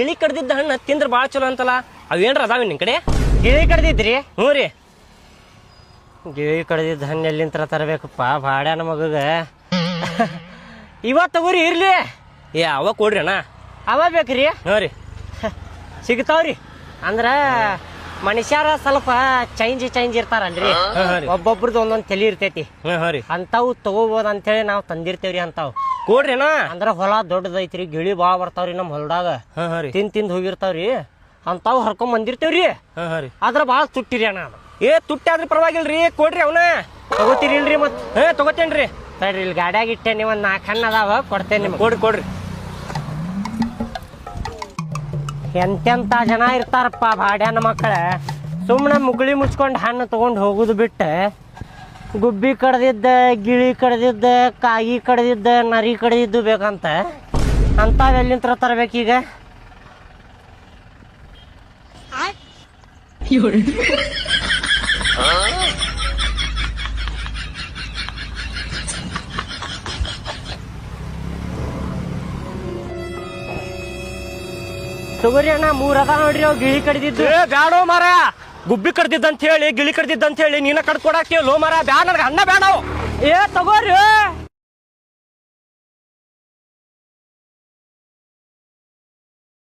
ಗಿಳಿ ಕಡ್ದಿದ್ದ ಹಣ್ಣು ತಿಂದ್ರೆ ಭಾಳ ಚಲೋ ಅಂತಲ್ಲ. ಅವೇನ್ರ ಅದಾವ ನಿನ್ ಕಡೆ? ಗಿಳಿ ಕಡ್ದಿದ್ರಿ? ಹ್ಞೂ ರೀ. ಗಿಳಿ ಕಡ್ದಿದ್ದ ಹಣ್ಣು ಎಲ್ಲಿಂತ್ರ ತರಬೇಕಪ್ಪ ಬಾಡ್ಯಾನ ಮಗಗ. ಇವತ್ತು ತಗೋರಿ ಇರ್ಲಿ. ಅವ ಕೊಡ್ರಿ ಅಣ್ಣ. ಅವ ಬೇಕ್ರಿ? ಹ್ಞೂ ರೀ. ಸಿಗ್ತಾವ್ರಿ. ಅಂದ್ರ ಮನುಷ್ಯರ ಸ್ವಲ್ಪ ಚೇಂಜ್ ಇರ್ತಾರಲ್ರಿ. ಒಬ್ಬೊಬ್ರದ್ದು ಒಂದೊಂದ್ ತಲಿ ಇರ್ತೈತಿ. ಅಂತಾವ್ ತಗೋಬೋದ್ ಅಂತೇಳಿ ನಾವ್ ತಂದಿರ್ತೇವ್ರಿ. ಅಂತಾವ್ ಕೊಡ್ರಿ ಅಣ್ಣ. ಅಂದ್ರ ಹೊಲ ದೊಡ್ಡದೈತ್ರಿ, ಗಿಳಿ ಬಾಳ ಬರ್ತಾವ್ರಿ ನಮ್ ಹೊಲದಾಗ. ತಿಂದ್ ಹೋಗಿರ್ತಾವ್ರಿ. ಅಂತಾವ್ ಹರ್ಕೊಂಡ್ ಬಂದಿರ್ತೇವ್ರಿ. ಆದ್ರ ಬಾಳ ತುಟ್ಟಿರಿ ಅಣ್ಣ. ತುಟ್ಟಿ ಆದ್ರೆ ಪರವಾಗಿಲ್ರಿ, ಕೊಡ್ರಿ ಅವನ. ತಗೋತೀರಿ ಇಲ್ರಿ? ಮತ್ ತಗೋತೇನ್ರಿ. ತಡ್ರಿ, ಇಲ್ಲಿ ಗಾಡ್ಯಾಗ ಇಟ್ಟೆ. ನೀವ್ ಒಂದ್ 4 ಹಣ್ಣು ಅದಾವ, ಕೊಡ್ತೇನೆ ನಿಮ್ಗೆ. ಕೊಡ್ರಿ. ಎಂತೆಂತ ಜನ ಇರ್ತಾರಪ್ಪ ಬಾಡ್ಯಾನ ಮಕ್ಕಳ. ಸುಮ್ಮನೆ ಮುಗುಳಿ ಮುಚ್ಕೊಂಡು ಹಣ್ಣು ತಗೊಂಡು ಹೋಗುದು ಬಿಟ್ಟು ಗುಬ್ಬಿ ಕಡ್ದಿದ್ದ, ಗಿಳಿ ಕಡ್ದಿದ್ದ, ಕಾಯಿ ಕಡ್ದಿದ್ದ, ನರಿ ಕಡ್ದಿದ್ದು ಬೇಕಂತ ಅಂತಾವೆಲ್ಲಿಂತ್ರ ತರಬೇಕೀಗ? ತಗೋರಿ ಅಣ್ಣ, 3 ಅದ ನೋಡ್ರಿ ಅವ್ ಗಿಳಿ ಕಡ್ದಿದ್ದು. ಬ್ಯಾಡೋ ಮಾರ, ಗುಬ್ಬಿ ಕಡ್ದಿದ್ದಂತ ಹೇಳಿ ಗಿಳಿ ಕಡ್ದಿದ್ದಂತ ಹೇಳಿ ನೀನ ಕಡ್ಕೊಡಾಕೇಳೋ ಮಾರ. ಬ್ಯಾಡ, ನನಗೆ ಅಣ್ಣ ಬ್ಯಾಡ. ತಗೋರಿ.